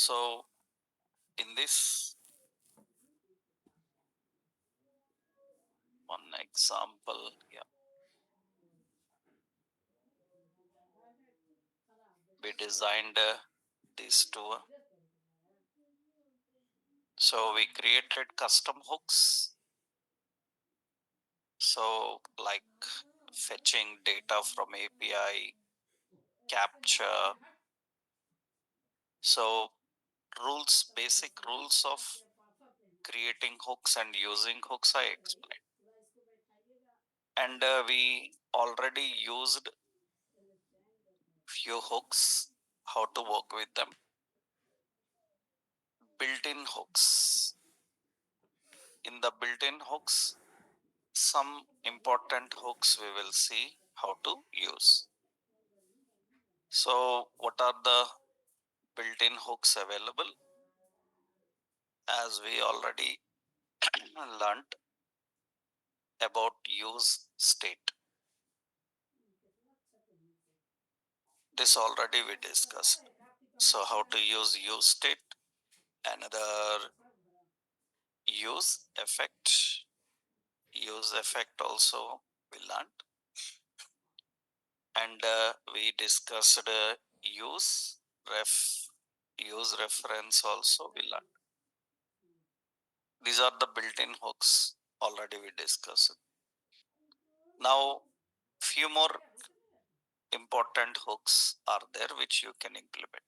So in this one example, we designed these two. So we created custom hooks. So like fetching data from API, capture. So basic rules of creating hooks and using hooks I explained. And we already used few hooks, how to work with them. Built-in hooks. In the built-in hooks, some important hooks we will see how to use. So what are the built-in hooks available? As we already learned about use state. This already we discussed. So how to use state, another use effect also we learned, and we discussed use reference also we learned. These are the built-in hooks already we discussed. Now few more important hooks are there which you can implement.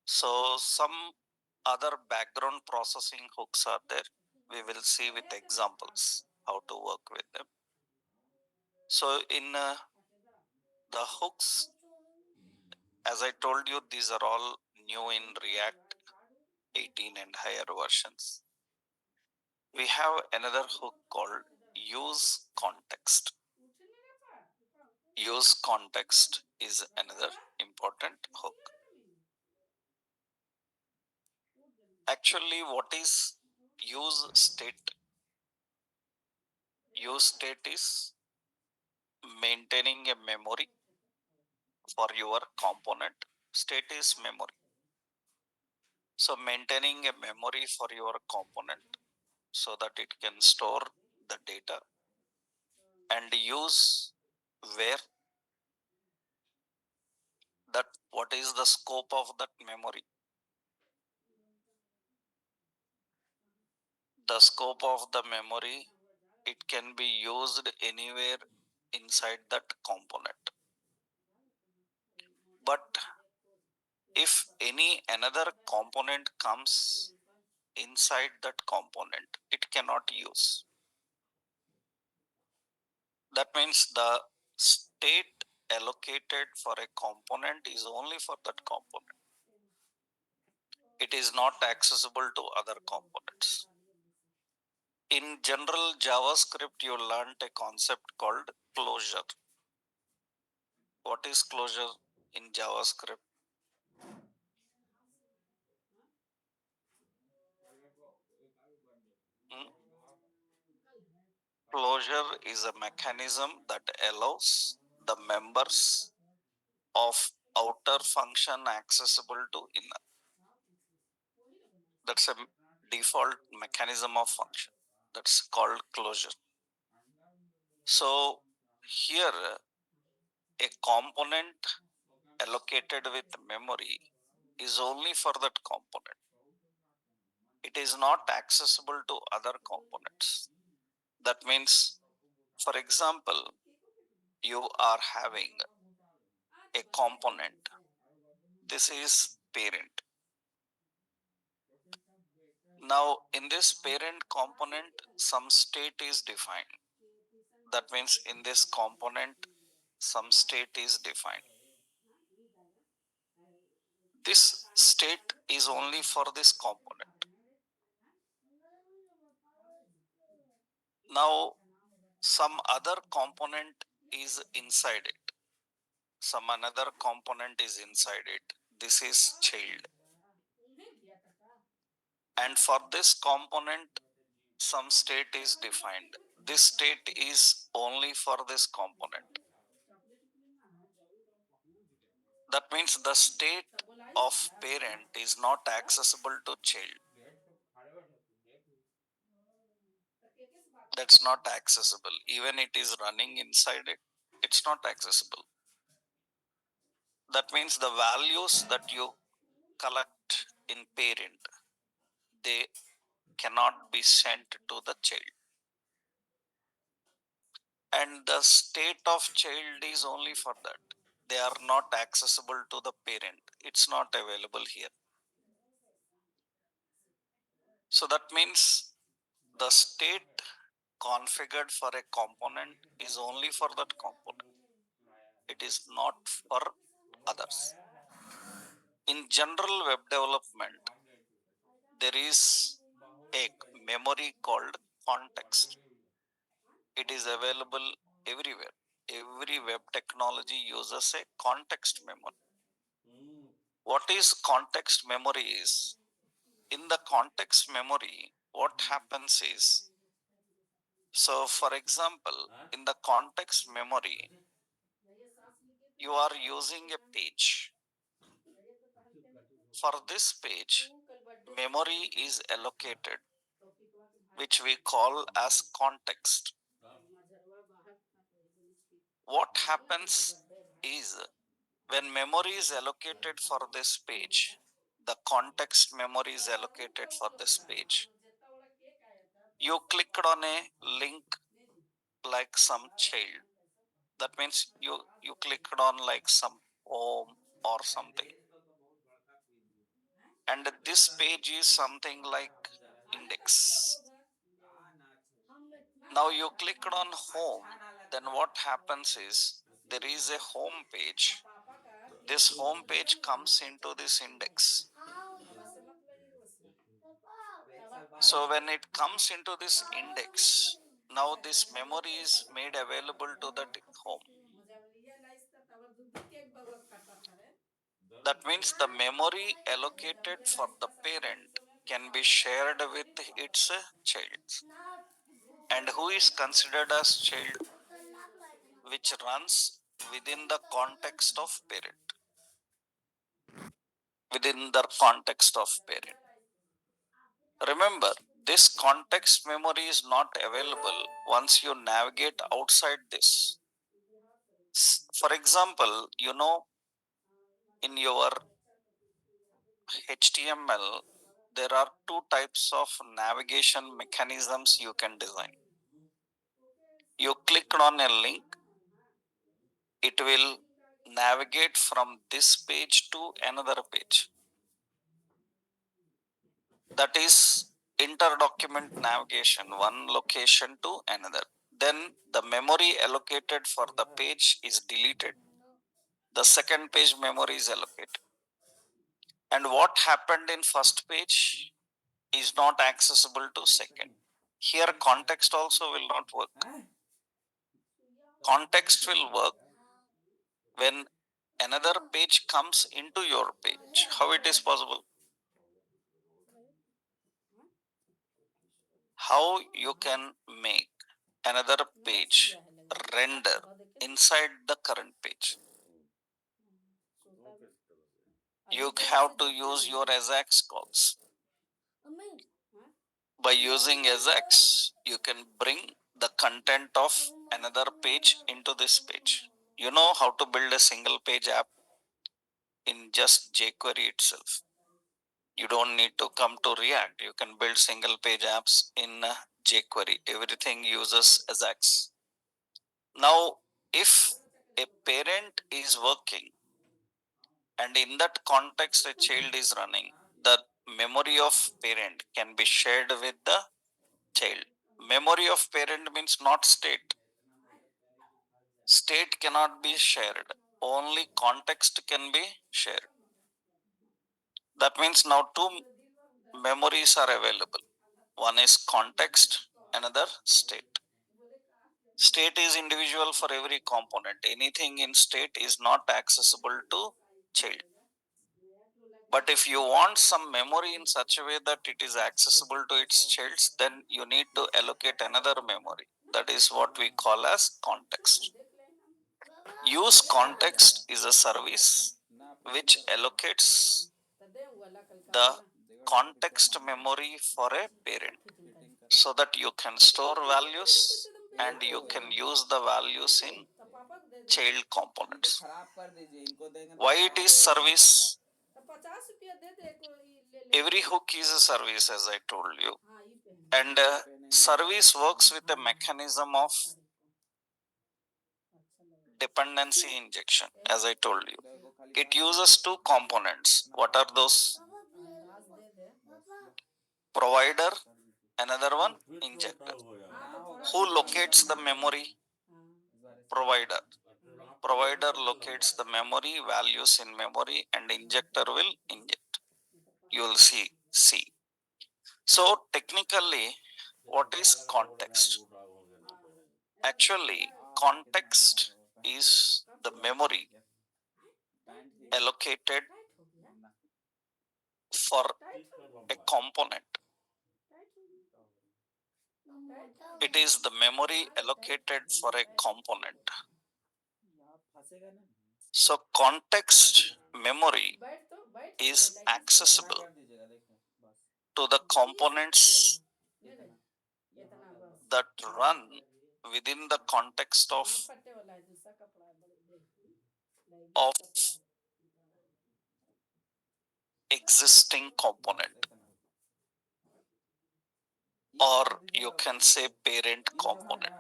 So some other background processing hooks are there. We will see with examples how to work with them. So in the hooks, as I told you, these are all new in React 18 and higher versions. We have another hook called use context. Use context is another important hook. Actually, what is use state? Use state is maintaining a memory for your component. State is memory. So maintaining a memory for your component so that it can store the data and use where that what is the scope of that memory. The scope of the memory, it can be used anywhere inside that component. But if any another component comes inside that component, it cannot use. That means the state allocated for a component is only for that component. It is not accessible to other components. In general JavaScript, you learned a concept called closure. What is closure in JavaScript? Hmm? Closure is a mechanism that allows the members of outer function accessible to inner. That's a default mechanism of function. That's called closure. So here a component allocated with memory is only for that component. It is not accessible to other components. That means, for example, you are having a component. This is parent. Now, in this parent component, some state is defined. That means in this component, some state is defined. This state is only for this component. Now, some other component is inside it. Some another component is inside it. This is child. And for this component, some state is defined. This state is only for this component. That means the state of parent is not accessible to child. That's not accessible. Even it is running inside it, it's not accessible. That means the values that you collect in parent, they cannot be sent to the child. And the state of child is only for that. They are not accessible to the parent. It's not available here. So that means the state configured for a component is only for that component. It is not for others. In general web development, there is a memory called context. It is available everywhere. Every web technology uses a context memory. What is context memory is, in the context memory, what happens is, so for example, in the context memory, you are using a page. For this page, memory is allocated, which we call as context. What happens is, when memory is allocated for this page, the context memory is allocated for this page. You clicked on a link like some child. That means you clicked on like some home or something. And this page is something like index. Now you clicked on home, then what happens is, there is a home page. This home page comes into this index. So when it comes into this index, now this memory is made available to that home. That means the memory allocated for the parent can be shared with its child. And who is considered as child? Which runs within the context of parent. Within the context of parent. Remember, this context memory is not available once you navigate outside this. For example, in your HTML, there are two types of navigation mechanisms you can design. You click on a link, it will navigate from this page to another page. That is inter-document navigation, one location to another. Then the memory allocated for the page is deleted. The second page memory is allocated. And what happened in first page is not accessible to second. Here context also will not work. Context will work when another page comes into your page. How it is possible? How you can make another page render inside the current page? You have to use your AJAX calls. By using AJAX, you can bring the content of another page into this page. You know how to build a single page app in just jQuery itself. You don't need to come to React. You can build single page apps in jQuery. Everything uses AJAX. Now, if a parent is working and in that context a child is running, the memory of parent can be shared with the child. Memory of parent means not state. State cannot be shared. Only context can be shared. That means now two memories are available. One is context, another state. State is individual for every component. Anything in state is not accessible to child. But if you want some memory in such a way that it is accessible to its childs, then you need to allocate another memory. That is what we call as context. Use context is a service which allocates the context memory for a parent so that you can store values and you can use the values in child components. Why it is service? Every hook is a service, as I told you, and service works with a mechanism of dependency injection, as I told you. It uses two components. What are those? Provider, another one injector. Who locates the memory? Provider. Provider locates the memory, values in memory, and injector will inject. You will see. So technically, what is context? Actually, context is the memory allocated for a component. It is the memory allocated for a component. So context memory is accessible to the components that run within the context of existing component, or you can say parent component.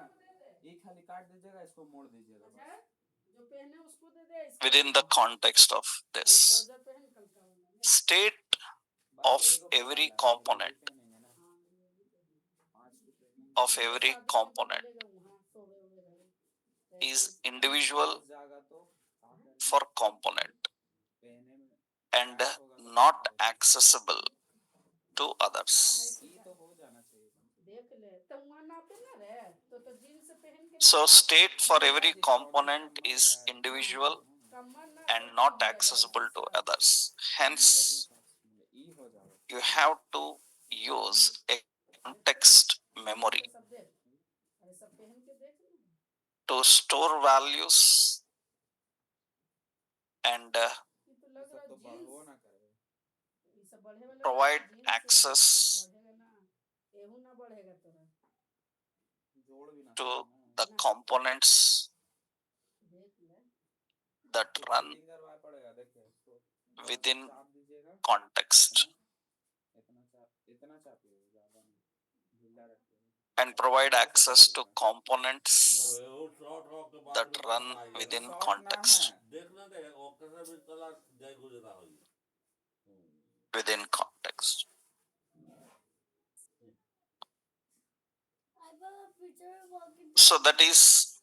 Within the context of this state of every component is individual for component and not accessible to others. So state for every component is individual and not accessible to others. Hence, you have to use a context memory to store values and provide access to the components that run within context and provide access to components that run within context. Within context. So that is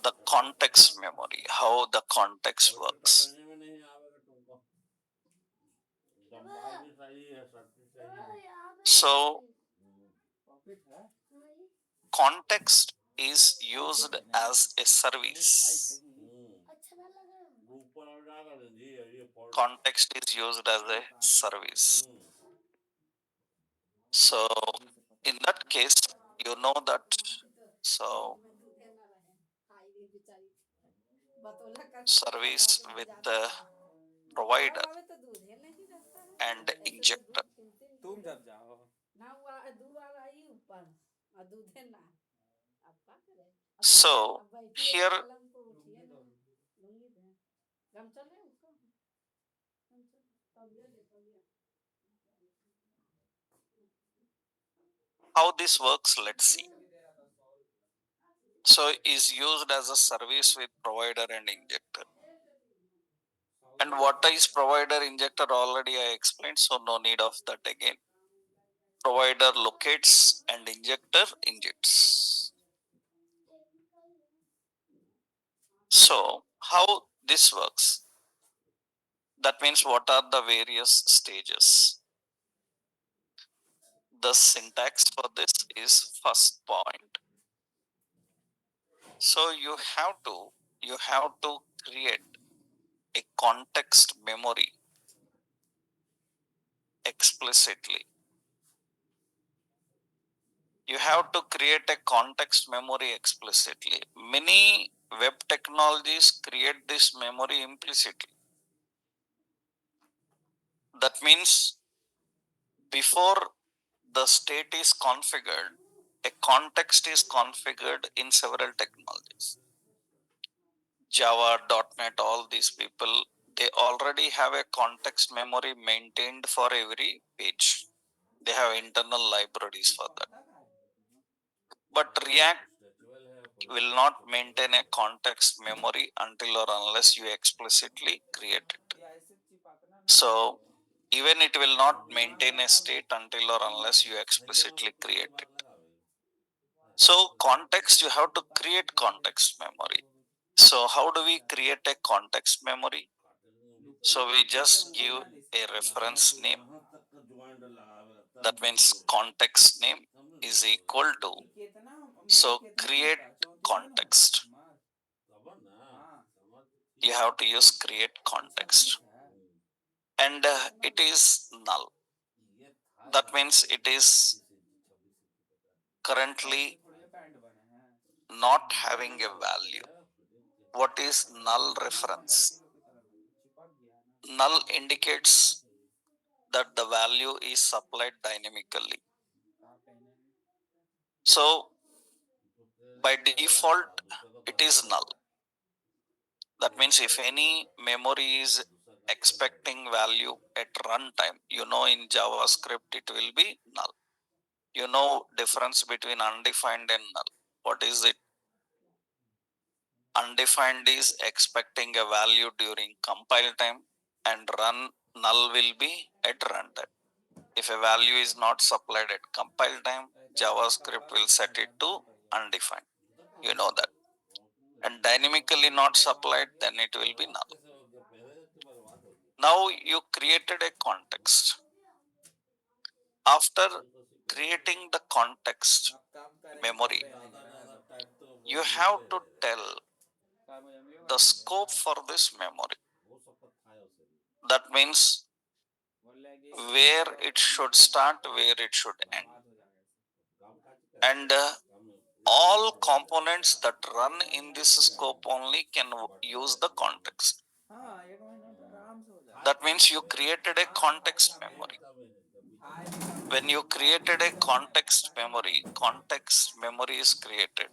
the context memory, how the context works. So context is used as a service. Context is used as a service. So in that case, you know that. So service with the provider and injector. So here how this works, let's see. So is used as a service with provider and injector. And what is provider injector already I explained, so no need of that again. Provider locates and injector injects. So how this works? That means what are the various stages? The syntax for this is first point. So you have to create a context memory explicitly. You have to create a context memory explicitly. Many web technologies create this memory implicitly. That means before the state is configured, a context is configured in several technologies. Java, .NET, all these people, they already have a context memory maintained for every page. They have internal libraries for that. But React will not maintain a context memory until or unless you explicitly create it. So even it will not maintain a state until or unless you explicitly create it. So context, you have to create context memory. So how do we create a context memory? So we just give a reference name. That means context name is equal to, so create context. You have to use create context. And it is null. That means it is currently not having a value. What is null reference? Null indicates that the value is supplied dynamically. So by default, it is null. That means if any memory is expecting value at runtime, in JavaScript it will be null. Difference between undefined and null. What is it? Undefined is expecting a value during compile time, and null will be at runtime. If a value is not supplied at compile time, JavaScript will set it to undefined. You know that. And dynamically not supplied, then it will be null. Now you created a context. After creating the context memory, you have to tell the scope for this memory. That means where it should start, where it should end. And all components that run in this scope only can use the context. That means you created a context memory. When you created a context memory is created.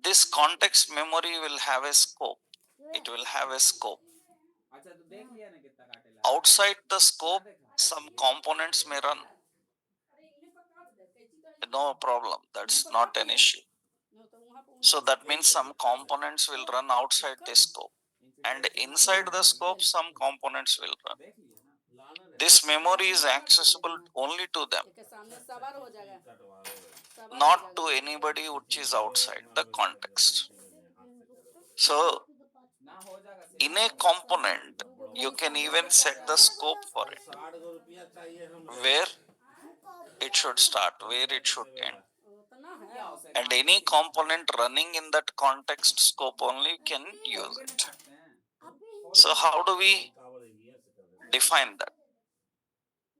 This context memory will have a scope. It will have a scope. Outside the scope, some components may run. No problem. That's not an issue. So that means some components will run outside the scope. And inside the scope, some components will run. This memory is accessible only to them, not to anybody which is outside the context. So in a component, you can even set the scope for it, where it should start, where it should end. And any component running in that context scope only can use it. So how do we define that?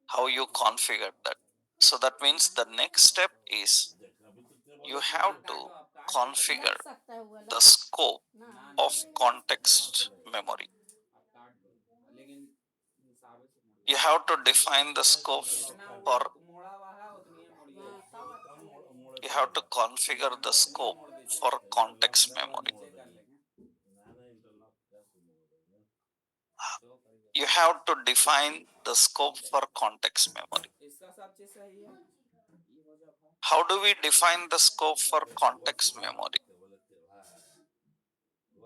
How you configure that? So that means the next step is you have to configure the scope of context memory. You have to define the scope for, you have to configure the scope for context memory. You have to define the scope for context memory. How do we define the scope for context memory?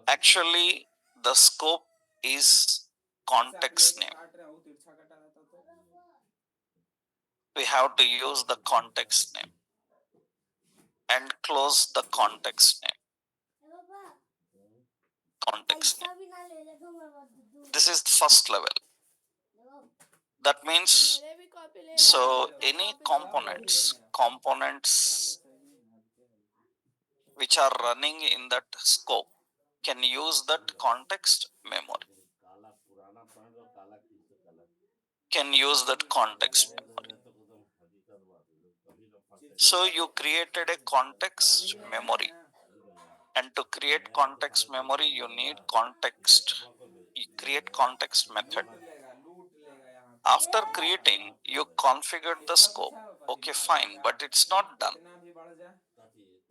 Actually, the scope is context name. We have to use the context name and close the context name. Context name. This is the first level. That means, so any components which are running in that scope can use that context memory. Can use that context memory. So you created a context memory. And to create context memory, you need context. You create context method. After creating, you configured the scope. Okay, fine, but it's not done.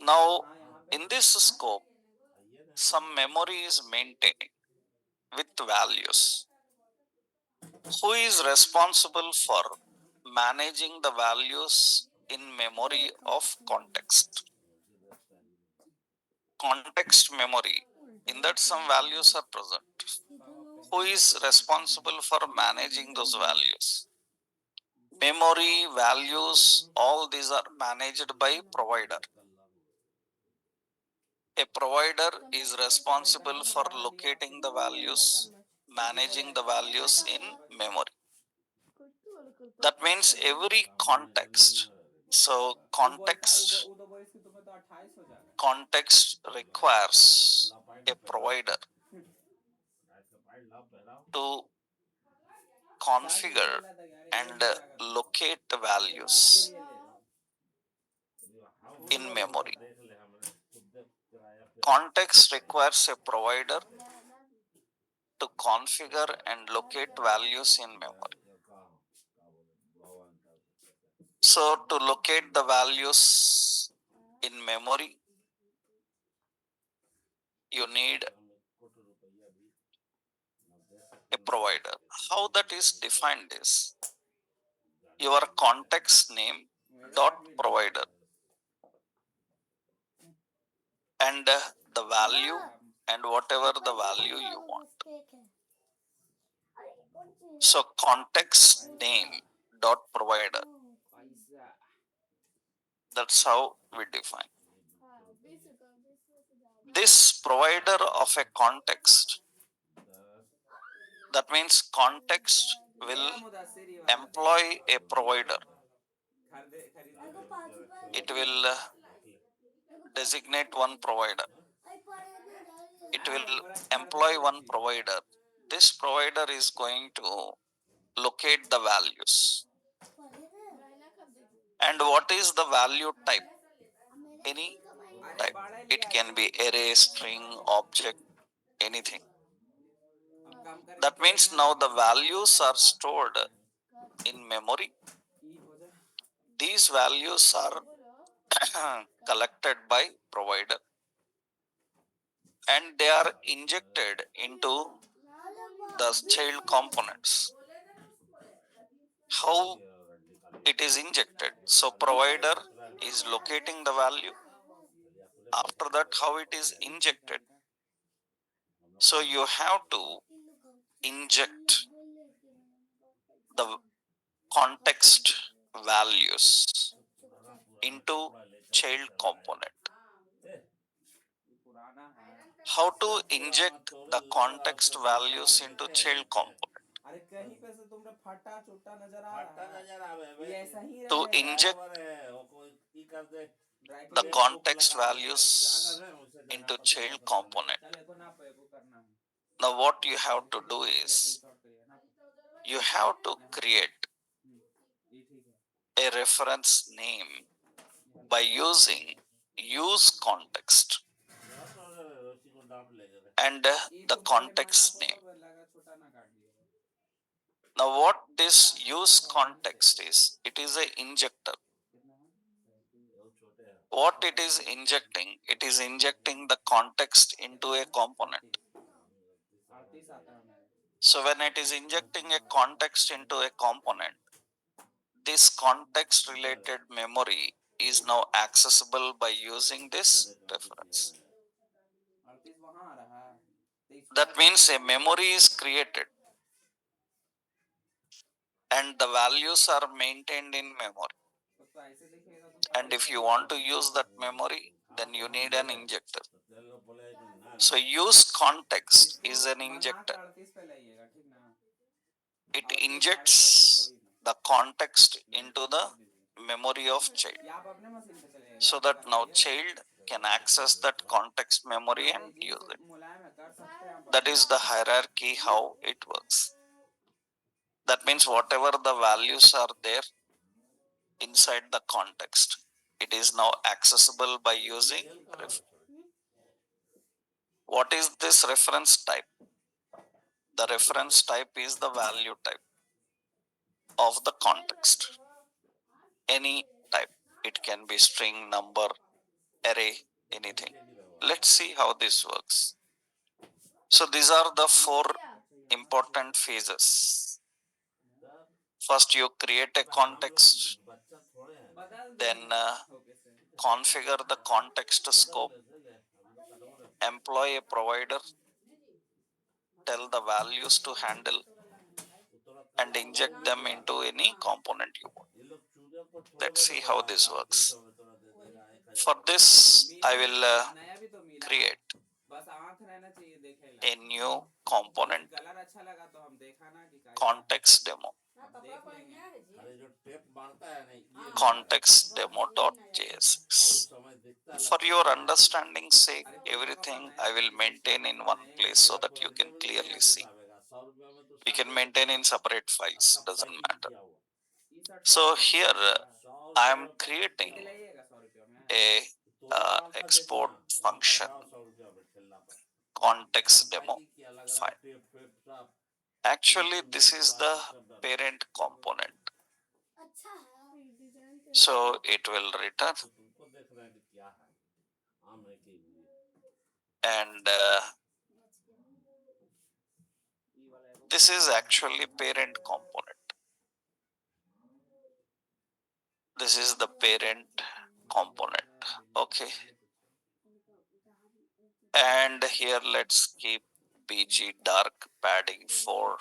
Now, in this scope, some memory is maintained with values. Who is responsible for managing the values in memory of context? Context memory. In that, some values are present. Who is responsible for managing those values? Memory, values, all these are managed by provider. A provider is responsible for locating the values, managing the values in memory. That means every context. So context requires a provider to configure and locate the values in memory. Context requires a provider to configure and locate values in memory. So to locate the values in memory, you need a provider. How that is defined is your context name dot provider and the value and whatever the value you want. So context name dot provider. That's how we define. This provider of a context, that means context will employ a provider. It will designate one provider. It will employ one provider. This provider is going to locate the values. And what is the value type? Any type. It can be array, string, object, anything. That means now the values are stored in memory. These values are collected by provider and they are injected into the child components. How it is injected? So provider is locating the value. After that, how it is injected? So you have to inject the context values into child component. How to inject the context values into child component? To inject the context values into child component. Now what you have to do is you have to create a reference name by using use context and the context name. Now what this use context is, it is an injector. What it is injecting? It is injecting the context into a component. So when it is injecting a context into a component, this context related memory is now accessible by using this reference. That means a memory is created and the values are maintained in memory. And if you want to use that memory, then you need an injector. So use context is an injector. It injects the context into the memory of child, so that now child can access that context memory and use it. That is the hierarchy how it works. That means whatever the values are there inside the context, it is now accessible by using reference. What is this reference type? The reference type is the value type of the context. Any type. It can be string, number, array, anything. Let's see how this works. So these are the four important phases. First, you create a context, then configure the context scope, employ a provider, tell the values to handle, and inject them into any component you want. Let's see how this works. For this, I will create a new component, context demo, context demo.jsx. For your understanding sake, everything I will maintain in one place so that you can clearly see. We can maintain in separate files, doesn't matter. So here I am creating a export function context demo file. Actually, this is the parent component. So it will return and this is actually parent component. This is the parent component. Okay. And here let's keep BG dark padding 4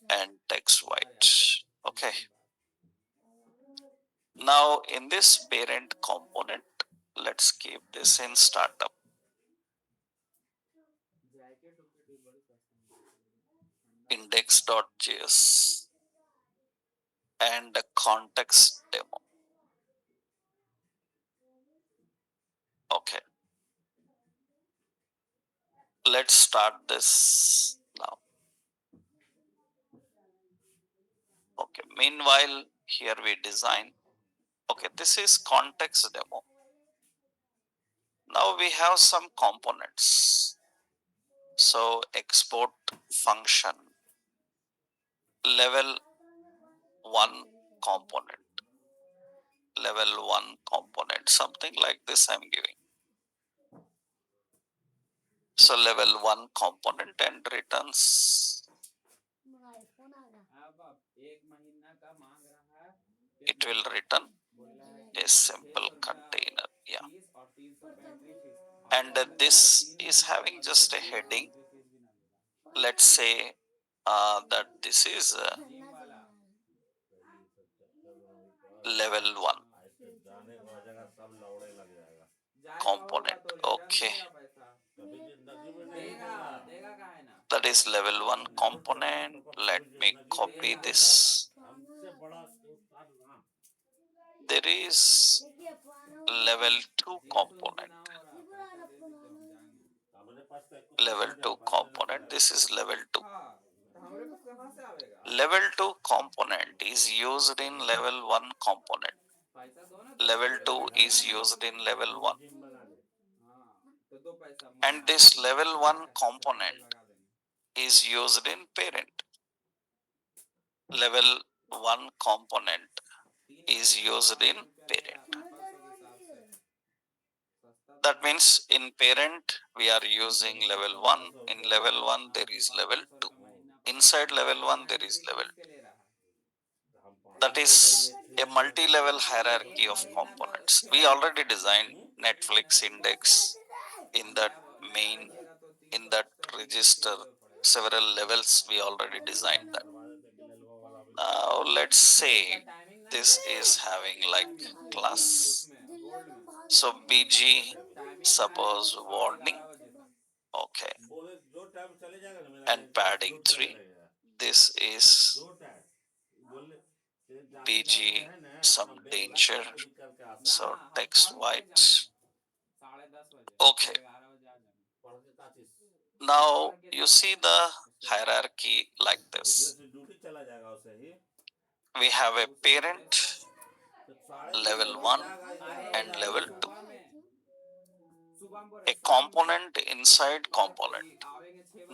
and text white. Okay. Now in this parent component, let's keep this in startup. Index.js and the context demo. Okay. Let's start this now. Okay. Meanwhile, here we design. Okay, this is context demo. Now we have some components. So export function, level 1 component, level 1 component, something like this I'm giving. So level 1 component and returns. It will return a simple container. Yeah. And this is having just a heading. Let's say that this is level 1 component. Okay. That is level 1 component. Let me copy this. There is level 2 component. Level 2 component. This is level 2. Level 2 component is used in level 1 component. Level 2 is used in level 1. And this level 1 component is used in parent. Level 1 component is used in parent. That means in parent we are using level 1. In level 1 there is level 2. Inside level 1 there is level 2. That is a multi-level hierarchy of components. We already designed Netflix index in that main, in that register, several levels we already designed that. Now let's say this is having like class. So BG, suppose warning. Okay. And padding 3. This is BG, some danger. So text white. Okay. Now you see the hierarchy like this. We have a parent, level 1 and level 2. A component inside component.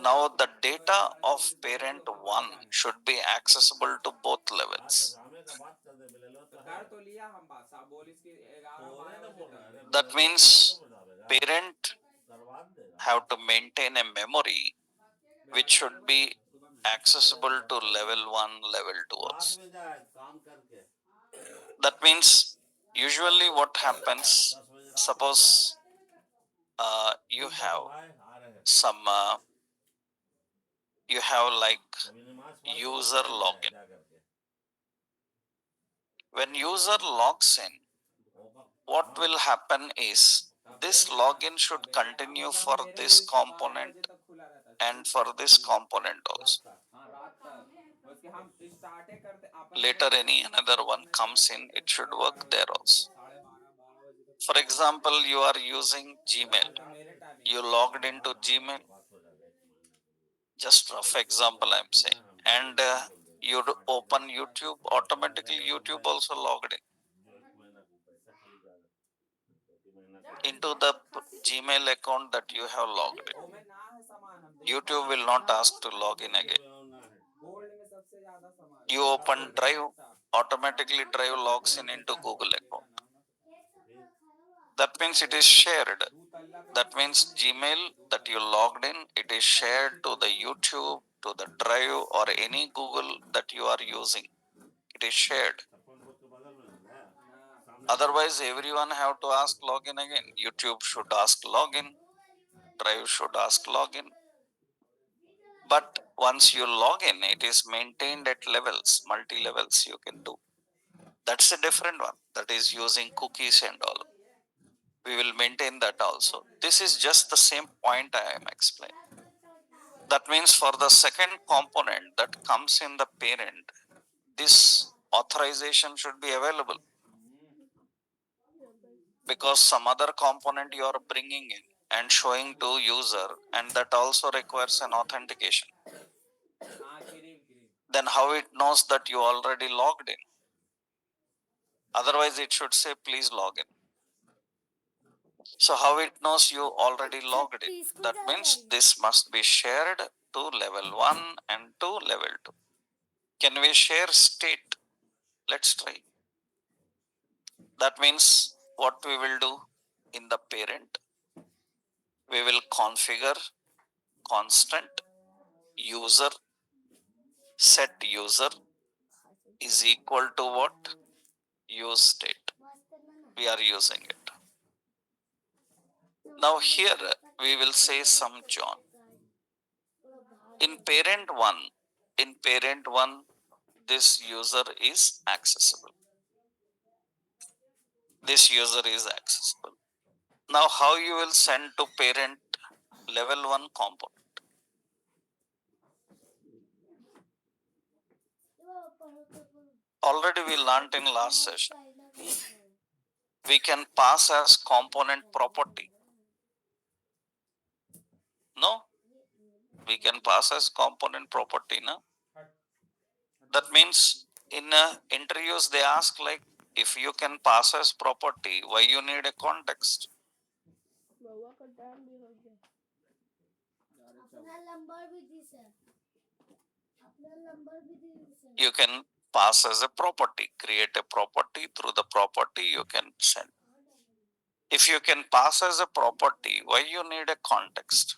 Now the data of parent 1 should be accessible to both levels. That means parent have to maintain a memory which should be accessible to level 1, level 2 also. That means usually what happens, suppose you have some you have like user login. When user logs in, what will happen is this login should continue for this component and for this component also. Later any another one comes in, it should work there also. For example, you are using Gmail. You logged into Gmail. Just rough example I'm saying. And you open YouTube, automatically YouTube also logged into the Gmail account that you have logged in. YouTube will not ask to log in again. You open Drive, automatically Drive logs in into Google account. That means it is shared. That means Gmail that you logged in, it is shared to the YouTube, to the Drive or any Google that you are using. It is shared. Otherwise, everyone have to ask login again. YouTube should ask login. Drive should ask login. But once you log in, it is maintained at levels, multi-levels you can do. That's a different one. That is using cookies and all. We will maintain that also. This is just the same point I am explaining. That means for the second component that comes in the parent, this authorization should be available. Because some other component you are bringing in and showing to user, and that also requires an authentication. Then how it knows that you already logged in? Otherwise it should say please log in. So how it knows you already logged in? That means this must be shared to level 1 and to level 2. Can we share state? Let's try. That means what we will do in the parent, we will configure constant user set user is equal to what? Use state. We are using it. Now here we will say some John. In parent 1, this user is accessible. This user is accessible. Now how you will send to parent level 1 component? Already we learned in last session. We can pass as component property. No? We can pass as component property, no? That means in interviews they ask like, if you can pass as property, why you need a context? You can pass as a property, create a property, through the property you can send. If you can pass as a property, why you need a context?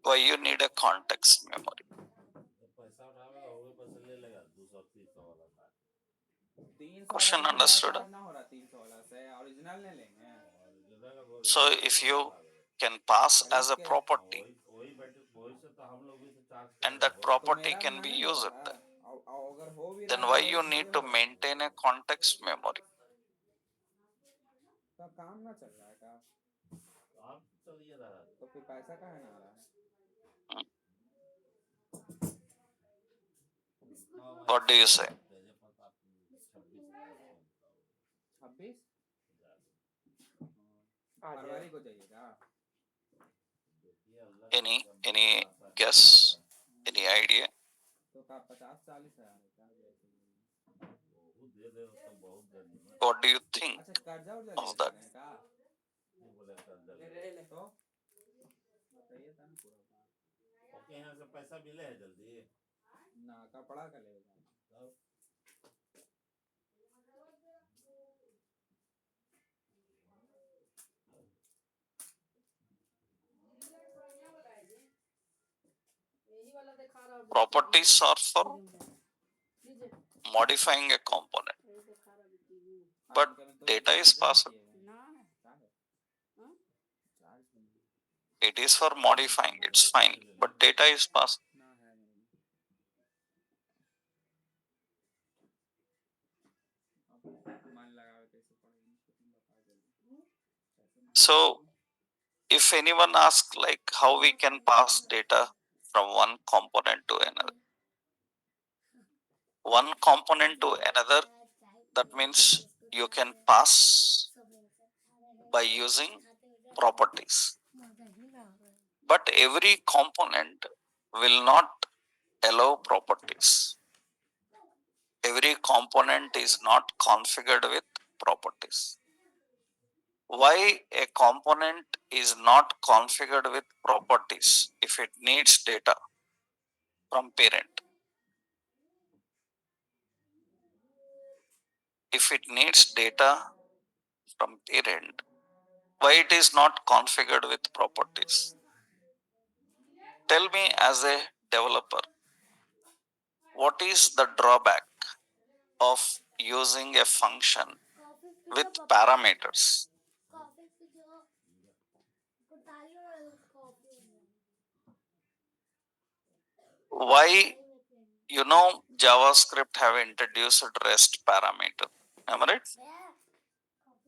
Why you need a context memory? Question understood? So if you can pass as a property and that property can be used, then why you need to maintain a context memory? What do you say? Any guess? Any idea? What do you think of that? Properties are for modifying a component, but data is passed. It is for modifying, it's fine, but data is passed. So if anyone asks like how we can pass data from one component to another, one component to another, that means you can pass by using properties. But every component will not allow properties. Every component is not configured with properties. Why a component is not configured with properties if it needs data from parent? If it needs data from parent, why it is not configured with properties? Tell me as a developer, what is the drawback of using a function with parameters? Why, JavaScript have introduced REST parameter? Am I right?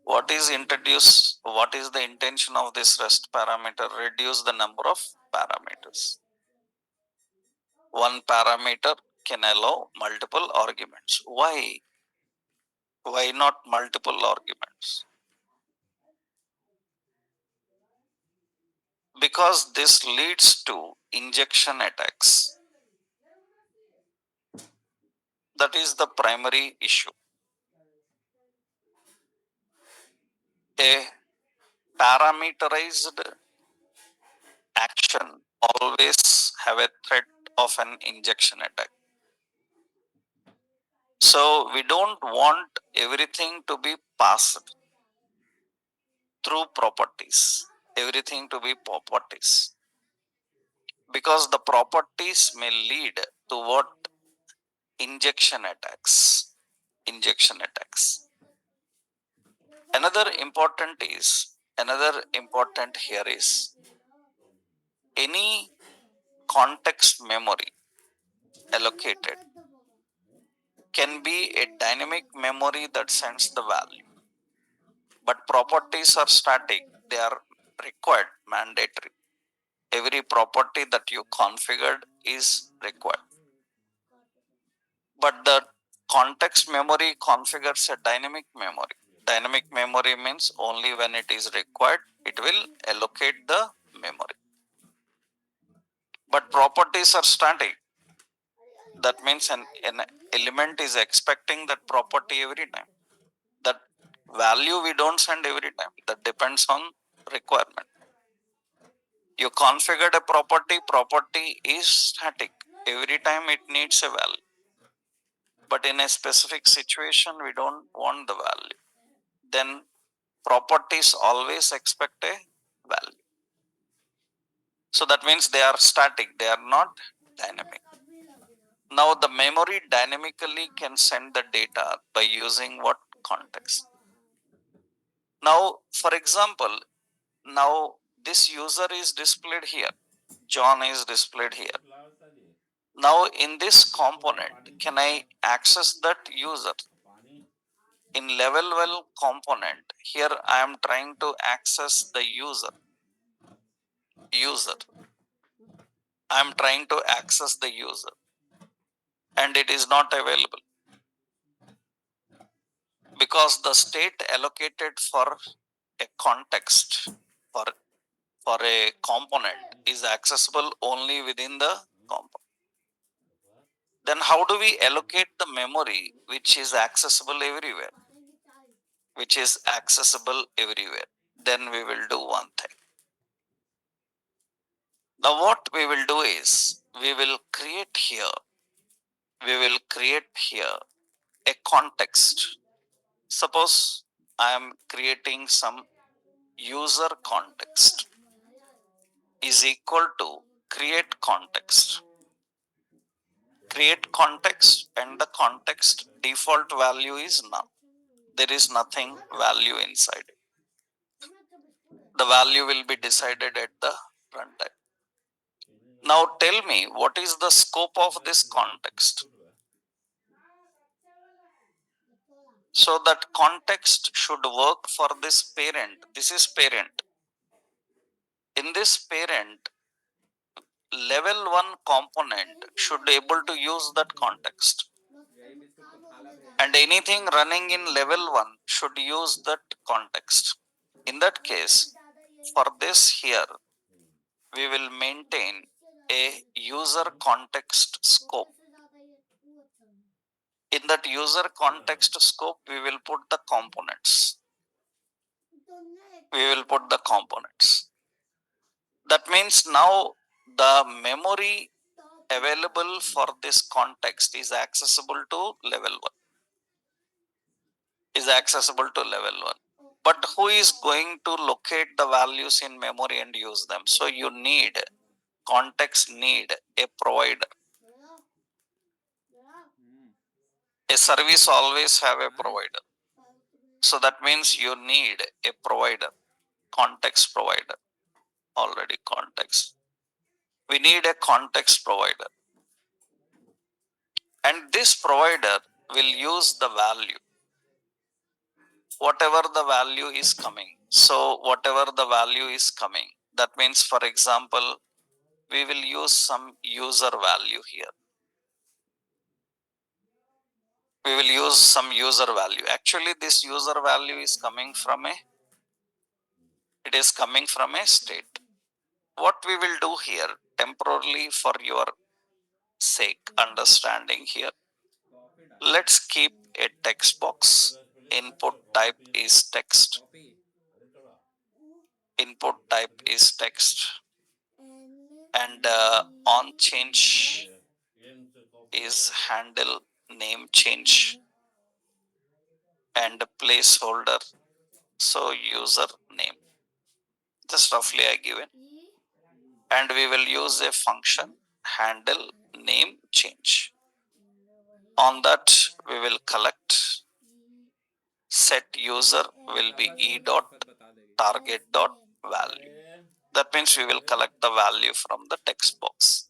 What is introduced? What is the intention of this REST parameter? Reduce the number of parameters. One parameter can allow multiple arguments. Why? Why not multiple arguments? Because this leads to injection attacks. That is the primary issue. A parameterized action always have a threat of an injection attack. So we don't want everything to be passed through properties. Everything to be properties. Because the properties may lead to what? Injection attacks. Injection attacks. Another important here is any context memory allocated can be a dynamic memory that sends the value. But properties are static, they are required, mandatory. Every property that you configured is required. But the context memory configures a dynamic memory. Dynamic memory means only when it is required, it will allocate the memory. But properties are static. That means an element is expecting that property every time. That value we don't send every time. That depends on requirement. You configured a property is static. Every time it needs a value. But in a specific situation, we don't want the value. Then properties always expect a value. So that means they are static, they are not dynamic. Now the memory dynamically can send the data by using what? Context. Now, for example, now this user is displayed here. John is displayed here. Now in this component, can I access that user? In level well component, here I am trying to access the user. I am trying to access the user and it is not available because the state allocated for a context, for for a component is accessible only within the component. Then how do we allocate the memory which is accessible everywhere? Which is accessible everywhere. Then we will do one thing. Now what we will do is, we will create here a context. Suppose I am creating some user context is equal to create context. Create context, and the context default value is none. There is nothing value inside it. The value will be decided at the runtime. Now tell me, what is the scope of this context? So that context should work for this parent. This is parent. In this parent, level 1 component should be able to use that context. And anything running in level 1 should use that context. In that case, for this here, we will maintain a user context scope. In that user context scope, we will put the components. That means now the memory available for this context is accessible to level 1. But who is going to locate the values in memory and use them? So you need, context need a provider. A service always have a provider. So that means you need a provider, context provider. Already context. We need a context provider. And this provider will use the value, whatever the value is coming. So whatever the value is coming, that means, for example, we will use some user value here. Actually, this user value is coming from a state. What we will do here, temporarily for your sake, understanding here, let's keep a text box. Input type is text. And on change is handle name change and placeholder. So user name, just roughly I given. And we will use a function handle name change. On that we will collect set user will be e dot target dot value. That means we will collect the value from the text box.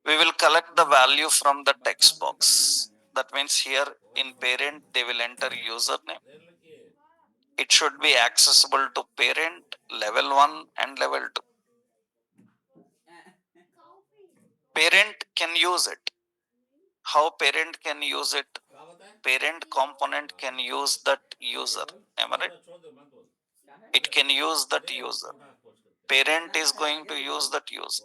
We will collect the value from the text box. That means here in parent they will enter username. It should be accessible to parent, level 1 and level 2. Parent can use it. How parent can use it? Parent component can use that user. Am I right? It can use that user. Parent is going to use that user.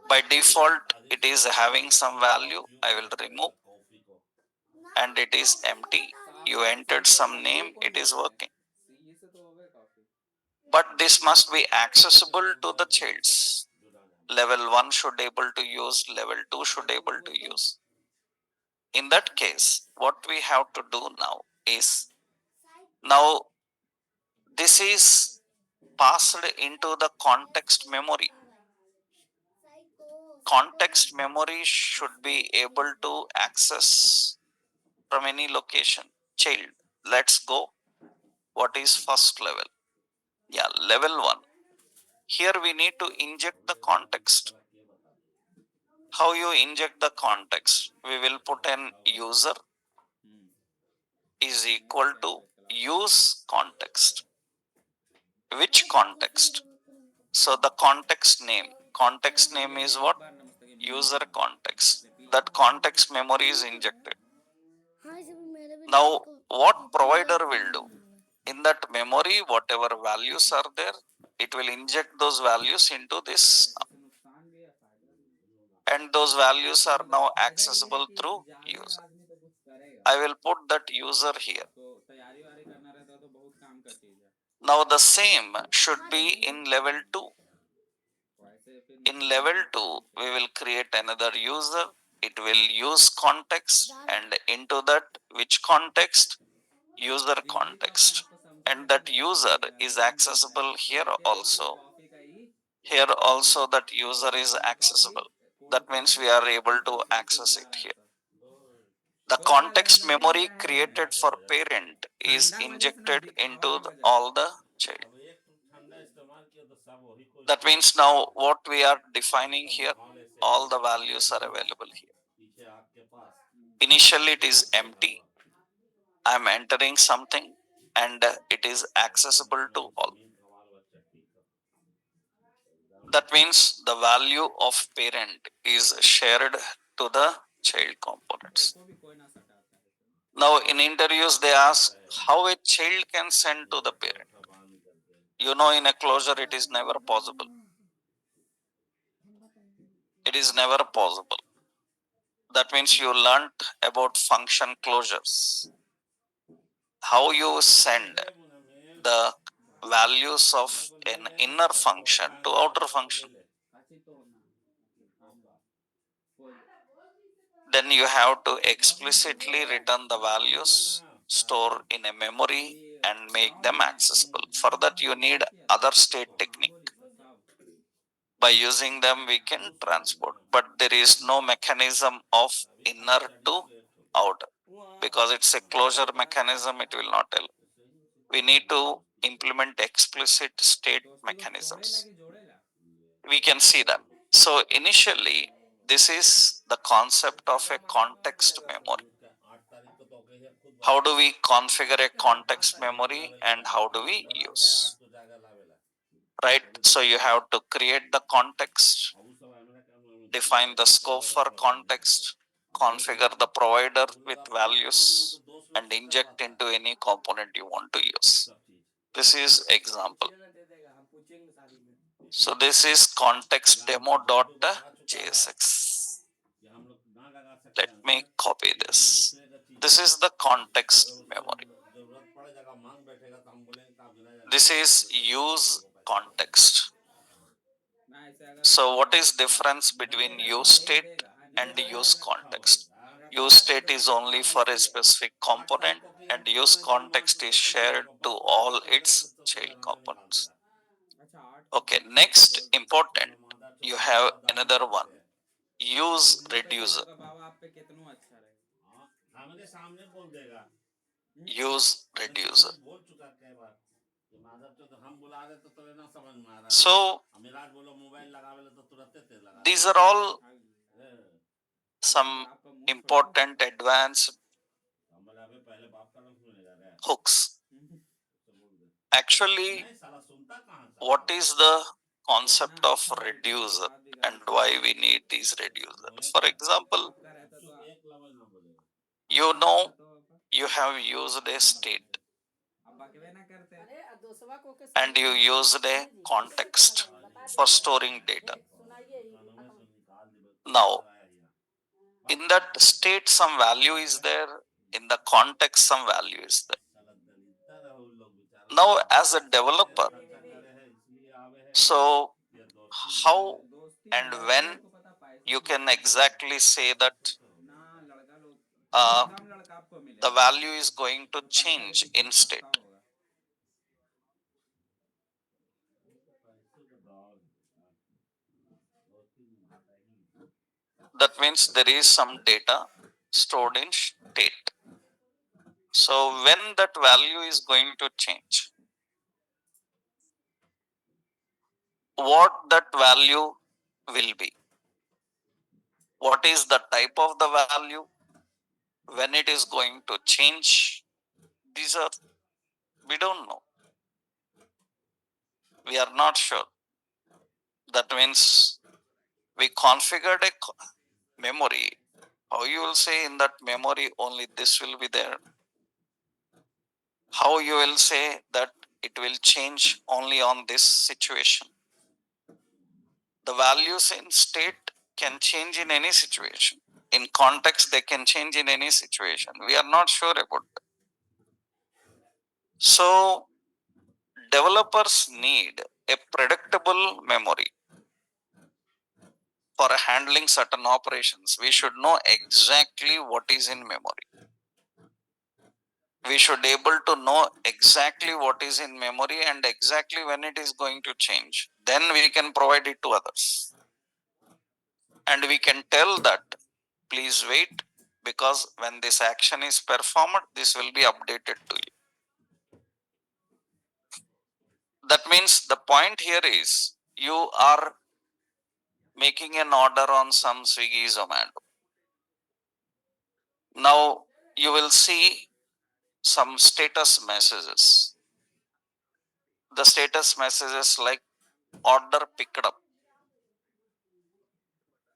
By default, it is having some value. I will remove. And it is empty. You entered some name, it is working. But this must be accessible to the childs. Level 1 should able to use, level 2 should able to use. In that case, what we have to do now is, now this is passed into the context memory. Context memory should be able to access from any location. Child, let's go. What is first level? Yeah, level 1. Here we need to inject the context. How you inject the context? We will put an user is equal to use context. Which context? So the context name is what? User context. That context memory is injected. Now what provider will do? in that memory, whatever values are there, it will inject those values into this, and those values are now accessible through user. I will put that user here. Now the same should be in level 2. In level 2, we will create another user. It will use context, and into that, which context? User context. And that user is accessible here also. Here also that user is accessible. That means we are able to access it here. The context memory created for parent is injected into all the child. That means now what we are defining here, all the values are available here. Initially it is empty. I am entering something and it is accessible to all. That means the value of parent is shared to the child components. Now in interviews they ask how a child can send to the parent. You know, in a closure it is never possible. It is never possible. That means you learnt about function closures. How you send the values of an inner function to outer function. Then you have to explicitly return the values, store in a memory, and make them accessible. For that you need other state technique. By using them we can transport, but there is no mechanism of inner to outer. Because it's a closure mechanism, it will not help. We need to implement explicit state mechanisms. We can see them. So initially, this is the concept of a context memory. How do we configure a context memory and how do we use? Right? So you have to create the context, define the scope for context, configure the provider with values, and inject into any component you want to use. This is example. So this is context demo.jsx. Let me copy this. This is the context memory. This is use context. So what is difference between use state and use context? Use state is only for a specific component and use context is shared to all its child components. Okay, next important, you have another one, use reducer. Use reducer. So these are all some important advanced hooks. Actually, what is the concept of reducer and why we need these reducers? For example, you know, you have used a state and you used a context for storing data. Now, in that state, some value is there. In the context, some value is there. Now, as a developer, so how and when you can exactly say that uh, the value is going to change in state? That means there is some data stored in state. So when that value is going to change, what that value will be? What is the type of the value? When it is going to change? These are, we don't know. We are not sure. That means we configured a memory. How you will say in that memory only this will be there? How you will say that it will change only on this situation? The values in state can change in any situation. In context, they can change in any situation. We are not sure about that. So, developers need a predictable memory for handling certain operations. We should know exactly what is in memory. We should able to know exactly what is in memory and exactly when it is going to change. Then we can provide it to others. And we can tell that, please wait, because when this action is performed, this will be updated to you. That means the point here is you are making an order on some Swiggy Zomato. Now you will see some status messages. The status messages like order picked up,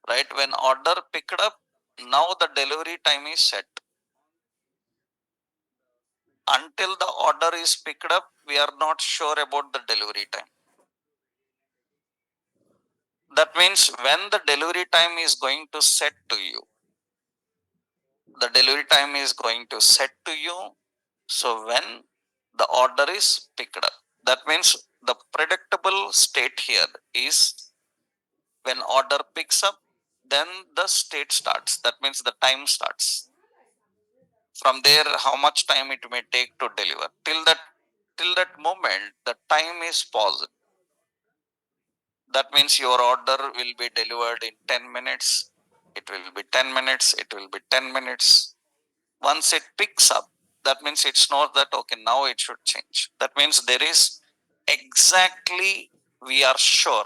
right? When order picked up, now the delivery time is set. Until the order is picked up, we are not sure about the delivery time. That means when the delivery time is going to set to you, the delivery time is going to set to you. So when the order is picked up, that means the predictable state here is when order picks up, then the state starts. That means the time starts. From there, how much time it may take to deliver. Till that moment, the time is paused. That means your order will be delivered in 10 minutes. It will be 10 minutes. It will be 10 minutes. Once it picks up, that means it's not that, okay, now it should change. That means there is exactly, we are sure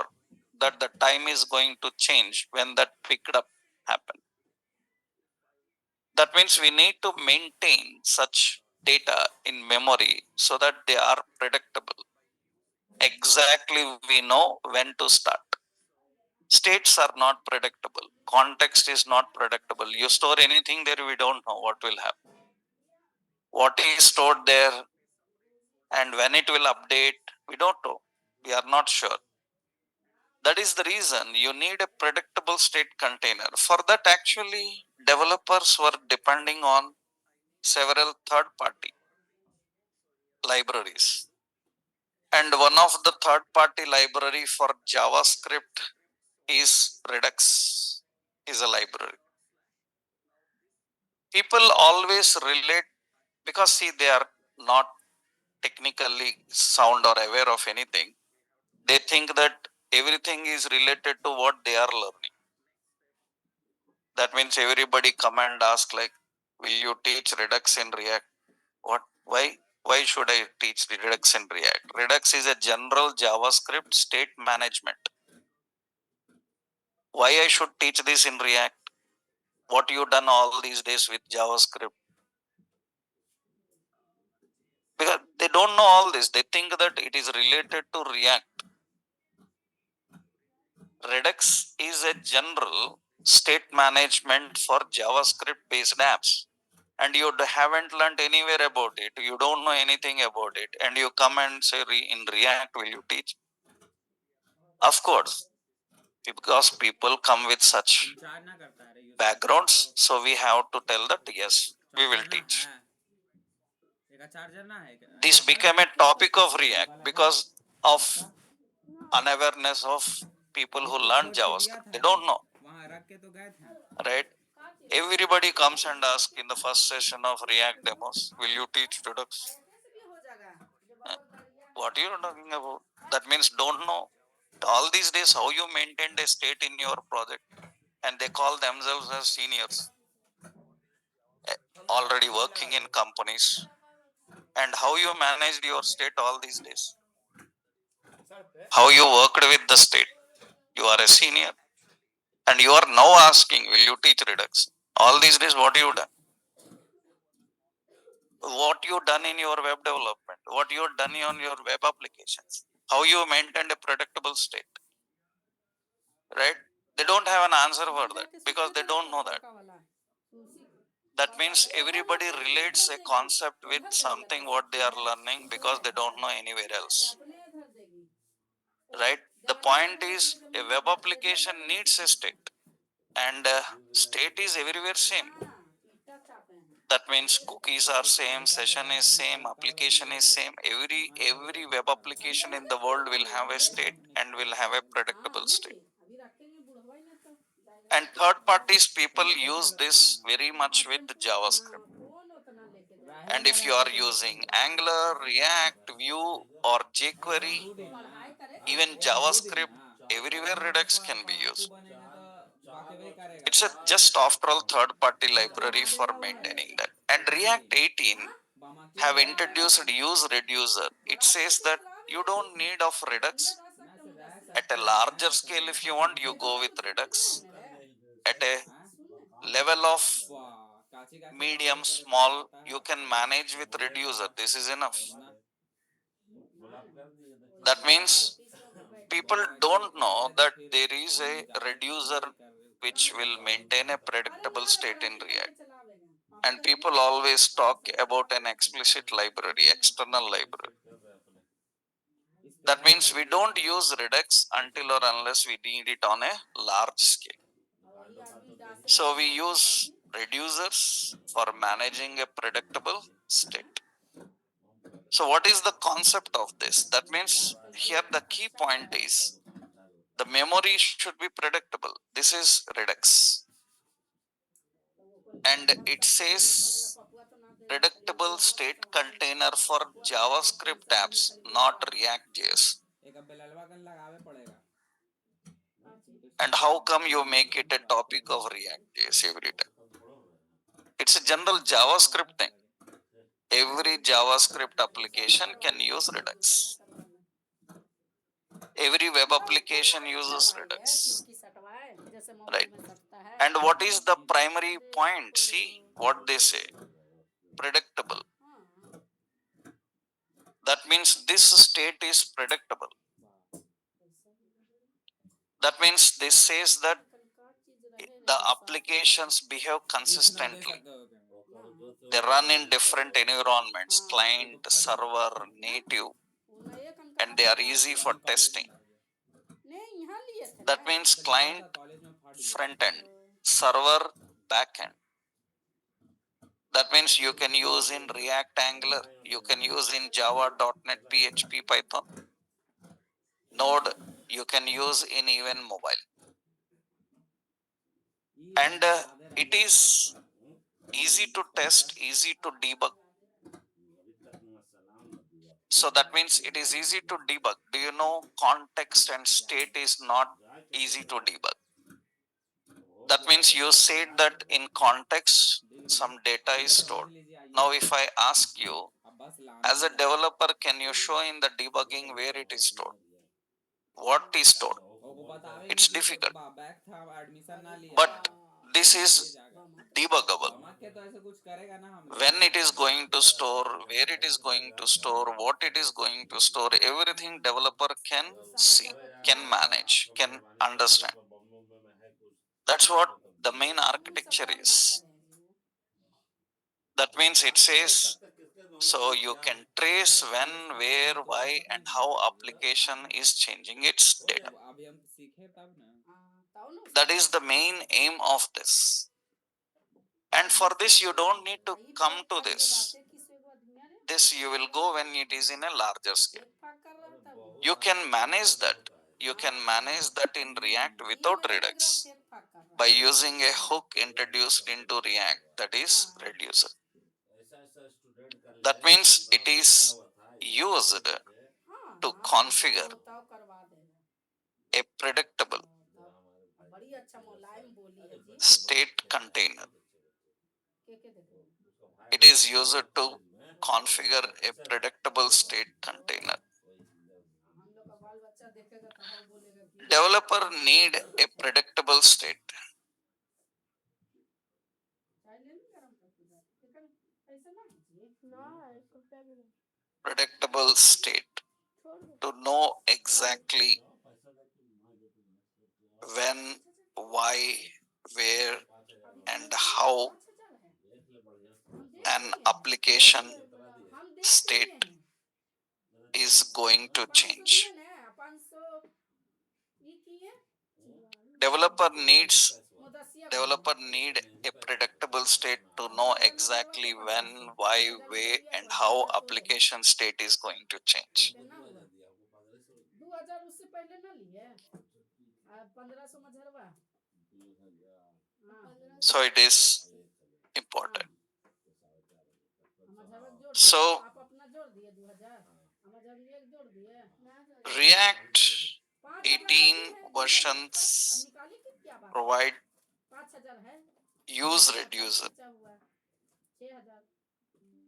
that the time is going to change when that picked up happen. That means we need to maintain such data in memory so that they are predictable. Exactly, we know when to start. States are not predictable. Context is not predictable. You store anything there, we don't know what will happen. What is stored there and when it will update, we don't know. We are not sure. That is the reason you need a predictable state container. For that, actually, developers were depending on several third party libraries. And one of the third party library for JavaScript is Redux, is a library. People always relate because see, they are not technically sound or aware of anything. They think that everything is related to what they are learning. That means everybody come and ask like, will you teach Redux in React? What? Why should I teach Redux in React? Redux is a general JavaScript state management. Why I should teach this in React? What you done all these days with JavaScript? Because they don't know all this. They think that it is related to React. Redux is a general state management for JavaScript based apps. And you haven't learned anywhere about it. You don't know anything about it. And you come and say, in React, will you teach? Of course, because people come with such backgrounds. So we have to tell that, yes, we will teach. This became a topic of React because of unawareness of people who learn JavaScript. They don't know, right? Everybody comes and asks in the first session of React demos, will you teach Redux? What are you talking about? That means don't know. All these days, how you maintained a state in your project, and they call themselves as seniors, already working in companies, and how you managed your state all these days, how you worked with the state. You are a senior, and you are now asking, will you teach Redux? All these days, what you done? What you done in your web development? What you done on your web applications? How you maintained a predictable state? Right? They don't have an answer for that because they don't know that. That means everybody relates a concept with something what they are learning because they don't know anywhere else, right? The point is a web application needs a state, and state is everywhere same. That means cookies are same, session is same, application is same. Every web application in the world will have a state and will have a predictable state. And third parties people use this very much with JavaScript. And if you are using Angular, React, Vue or jQuery, even JavaScript, everywhere Redux can be used. It's a just after all third party library for maintaining that. And React 18 have introduced use reducer. It says that you don't need of Redux. At a larger scale, if you want, you go with Redux. At a level of medium, small, you can manage with reducer. This is enough. That means people don't know that there is a reducer which will maintain a predictable state in React. And people always talk about an explicit library, external library. That means we don't use Redux until or unless we need it on a large scale. So we use reducers for managing a predictable state. So what is the concept of this? That means here the key point is the memory should be predictable. This is Redux. And it says predictable state container for JavaScript apps, not React.js. And how come you make it a topic of React.js every time? It's a general JavaScript thing. Every JavaScript application can use Redux. Every web application uses Redux. Right. And what is the primary point? See what they say. Predictable. That means this state is predictable. That means this says that the applications behave consistently. They run in different environments, client, server, native, and they are easy for testing. That means client, front end, server, back end. That means you can use in React, Angular, you can use in Java, .NET, PHP, Python. Node, you can use in even mobile. And it is easy to test, easy to debug. So that means it is easy to debug. Do you know context and state is not easy to debug? That means you said that in context, some data is stored. Now, if I ask you, as a developer, can you show in the debugging where it is stored? What is stored? It's difficult. But this is debuggable. When it is going to store, where it is going to store, what it is going to store, everything developer can see, can manage, can understand. That's what the main architecture is. That means it says, so you can trace when, where, why, and how application is changing its data. That is the main aim of this. And for this, you don't need to come to this. This you will go when it is in a larger scale. You can manage that. You can manage that in React without Redux by using a hook introduced into React, that is reducer. That means it is used to configure a predictable state container. It is used to configure a predictable state container. Developer need a predictable state. Predictable state to know exactly when, why, where, and how an application state is going to change. Developer need a predictable state to know exactly when, why, where, and how application state is going to change. 2000 उससे पहले ना लिए 1500 मझरवा So it is important. So आप अपना जोड़ दिए 2000 मझर जोड़ दिए React 18 versions provide 5000 है use reducer 6000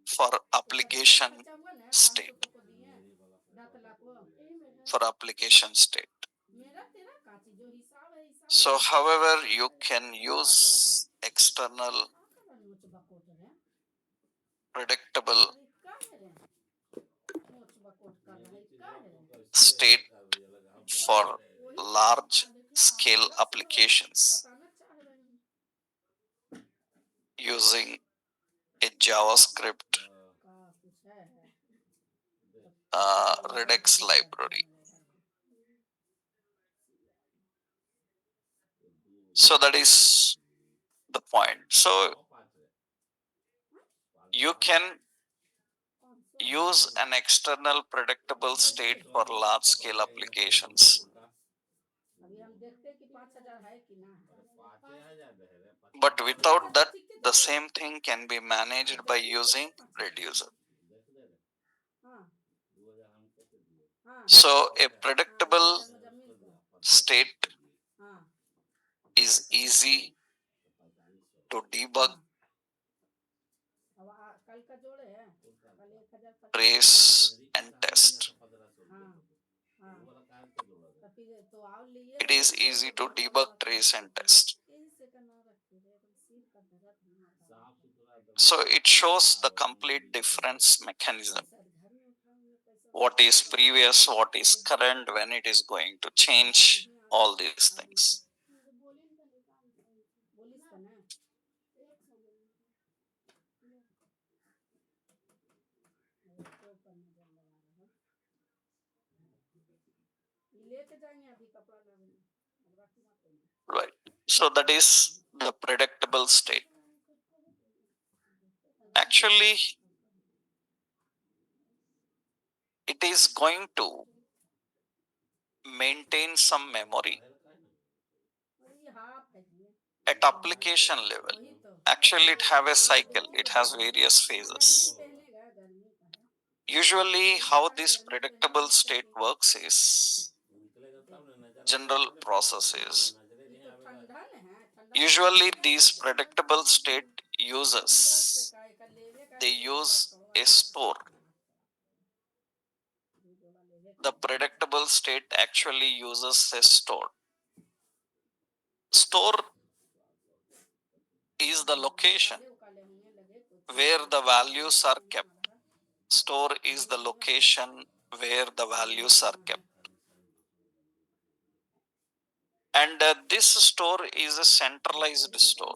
for application state. For application state. So, however, you can use external predictable state for large scale applications using a JavaScript Redux library. So that is the point. So you can use an external predictable state for large scale applications. But without that, the same thing can be managed by using reducer. So a predictable state is easy to debug, trace, and test. It is easy to debug, trace, and test. So it shows the complete difference mechanism. What is previous, what is current, when it is going to change, all these things. Right. So that is the predictable state. Actually, it is going to maintain some memory at application level. Actually, it have a cycle. It has various phases. Usually, how this predictable state works is general processes. Usually, these predictable state users, they use a store. The predictable state actually uses a store. Store is the location where the values are kept. Store is the location where the values are kept. And this store is a centralized store.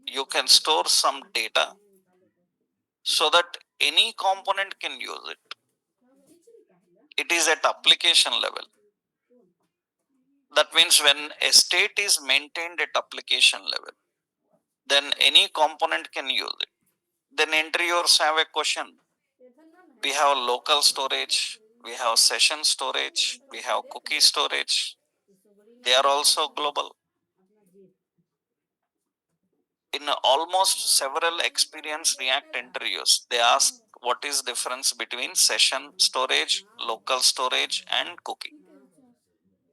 You can store some data so that any component can use it. It is at application level. That means when a state is maintained at application level, then any component can use it. Then interviewers have a question. We have local storage, we have session storage, we have cookie storage. They are also global. In almost several experienced React interviews, they ask what is difference between session storage, local storage, and cookie.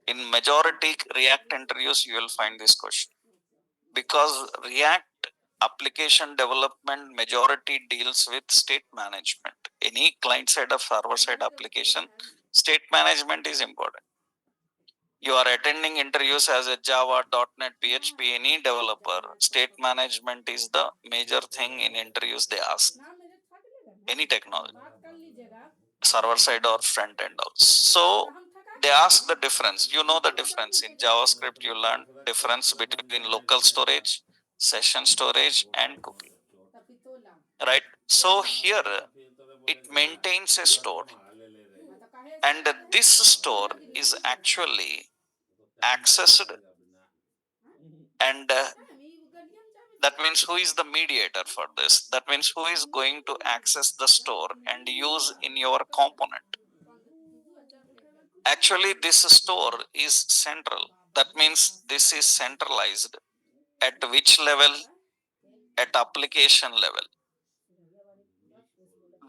In majority React interviews, you will find this question. Because React application development majority deals with state management. Any client-side or server-side application, state management is important. You are attending interviews as a Java, .NET, PHP, any developer, state management is the major thing in interviews they ask. Any technology, server side or front end also. So they ask the difference. You know the difference. In JavaScript, you learn difference between local storage, session storage, and cookie. right? So here it maintains a store, and this store is actually accessed, and that means who is the mediator for this? That means who is going to access the store and use in your component? Actually, this store is central. That means this is centralized. At which level? At application level.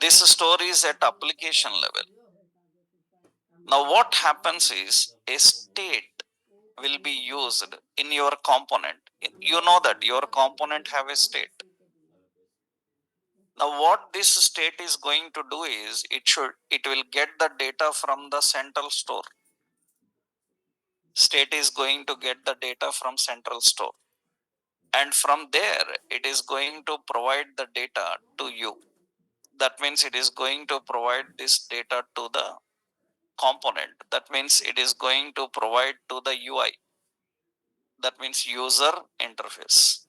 This store is at application level. Now what happens is a state will be used in your component. You know that your component have a state. Now what this state is going to do is it will get the data from the central store. State is going to get the data from central store, and from there it is going to provide the data to you. That means it is going to provide this data to the component. That means it is going to provide to the UI. That means user interface.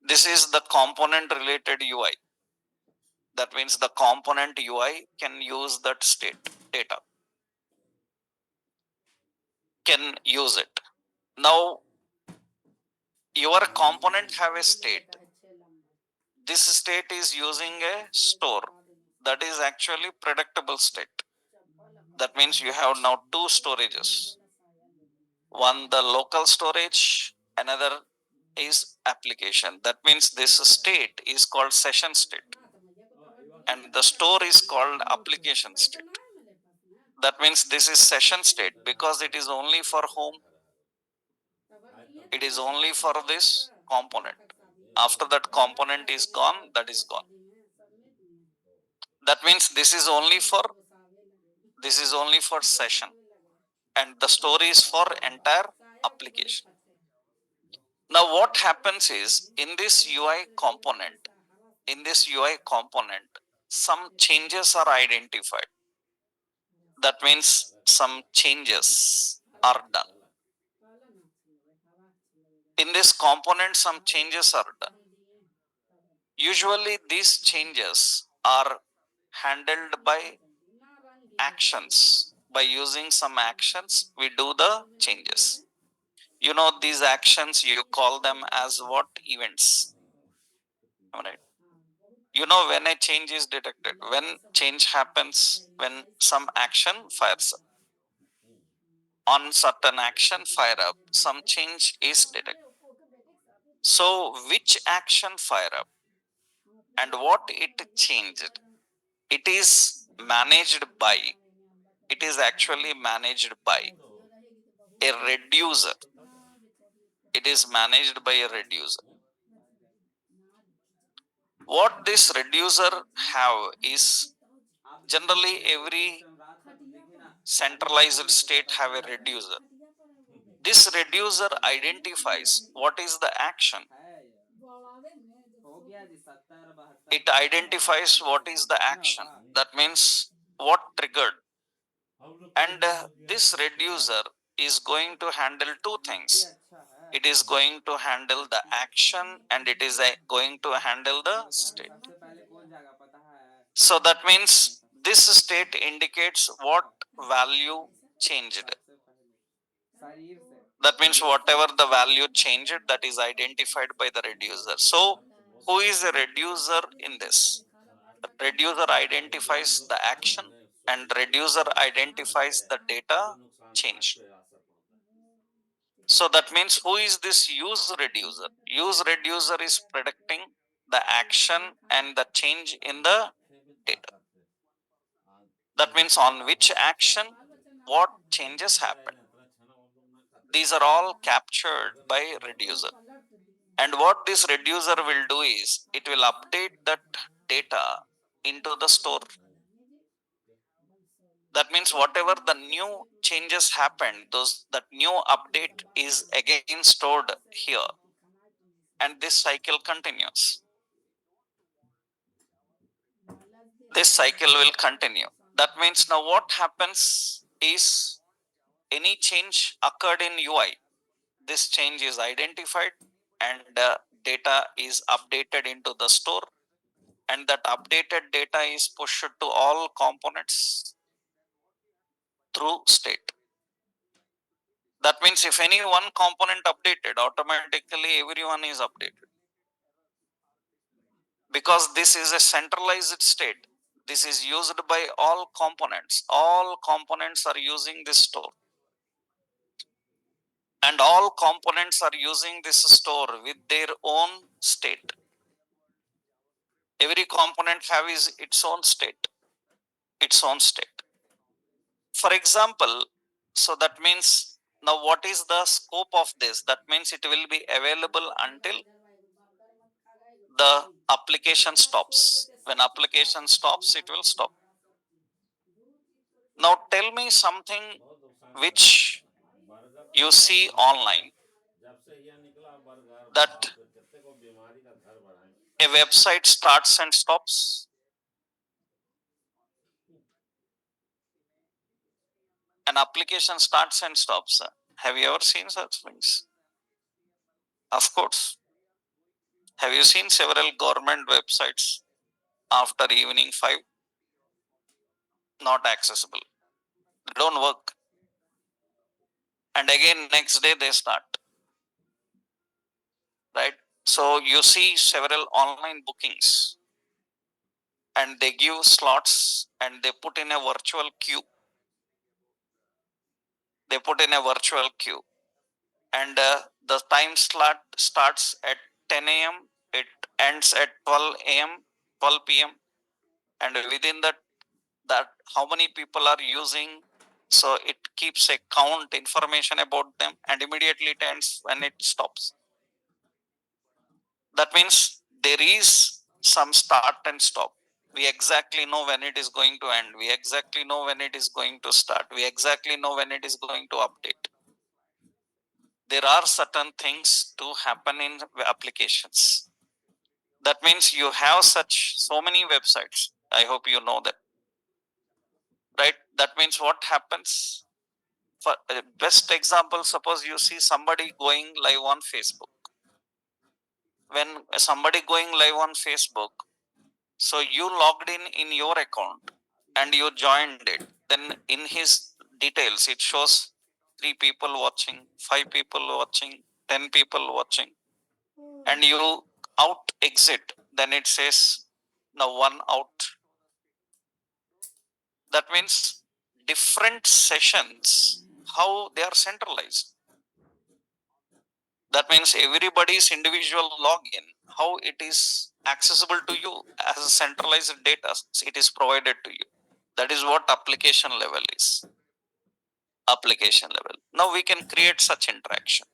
This is the component related UI. That means the component UI can use that state data, can use it. Now your component have a state. This state is using a store. That is actually predictable state. That means you have now two storages. One the local storage, another is application. That means this state is called session state, and the store is called application state. That means this is session state because it is only for whom? It is only for this component. After that component is gone, that is gone. That means this is only for session, and the store is for entire application. Now what happens is in this UI component, some changes are identified. That means some changes are done. In this component, some changes are done. Usually these changes are handled by actions. By using some actions, we do the changes. You know, these actions, you call them as what? Events. Right? You know, when a change is detected, when change happens, when some action fires up. On certain action fire up, some change is detected. So which action fire up and what it changed? It is managed by, it is actually managed by a reducer. It is managed by a reducer. What this reducer have is, generally every centralized state have a reducer. This reducer identifies what is the action. It identifies what is the action. That means what triggered. And this reducer is going to handle two things. It is going to handle the action and it is going to handle the state. So that means this state indicates what value changed. That means whatever the value changed, that is identified by the reducer. So who is a reducer in this? Reducer identifies the action and reducer identifies the data changed. So that means who is this use reducer? Use reducer is predicting the action and the change in the data. That means on which action, what changes happen. These are all captured by reducer. And what this reducer will do is, it will update that data into the store. That means whatever the new changes happened, that new update is again stored here. And this cycle continues. This cycle will continue. That means now what happens is, any change occurred in UI, this change is identified and data is updated into the store. and that updated data is pushed to all components through state. That means if any one component updated, automatically everyone is updated. Because this is a centralized state, this is used by all components. All components are using this store. And all components are using this store with their own state. Every component has its own state. Its own state. For example, so that means now what is the scope of this? That means it will be available until the application stops. When application stops, it will stop. Now tell me something which you see online, that a website starts and stops. An application starts and stops. Have you ever seen such things? Of course. Have you seen several government websites after evening 5? Not accessible. They don't work. And again, next day they start. Right? So you see several online bookings and they give slots and they put in a virtual queue. They put in a virtual queue. And the time slot starts at 10 a.m. It ends at 12 a.m., 12 p.m. And within that how many people are using, so it keeps a count information about them, and immediately it ends when it stops. That means there is some start and stop. We exactly know when it is going to end. We exactly know when it is going to start. We exactly know when it is going to update. There are certain things to happen in applications. That means you have so many websites. I hope you know that. Right? That means what happens? For best example, suppose you see somebody going live on Facebook. When somebody going live on Facebook, so you logged in your account and you joined it, then in his details it shows 3 people watching, 5 people watching, 10 people watching, and you out exit, then it says now one out. That means different sessions, how they are centralized. That means everybody's individual login, how it is accessible to you as a centralized data, it is provided to you. That is what application level is. Application level. Now we can create such interaction.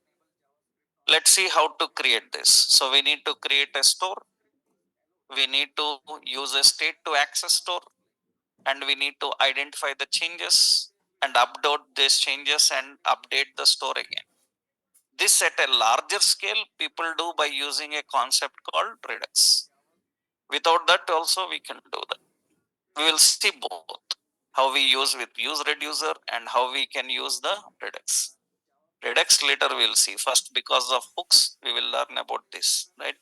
Let's see how to create this. So we need to create a store. We need to use a state to access store, and we need to identify the changes and upload these changes and update the store again. This at a larger scale people do by using a concept called Redux. Without that also we can do that. We will see both, how we use with use reducer and how we can use the Redux. Redux later we'll see. First, because of hooks, we will learn about this, right?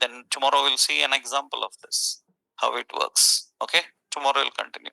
Then tomorrow we'll see an example of this, how it works. Okay, tomorrow we'll continue.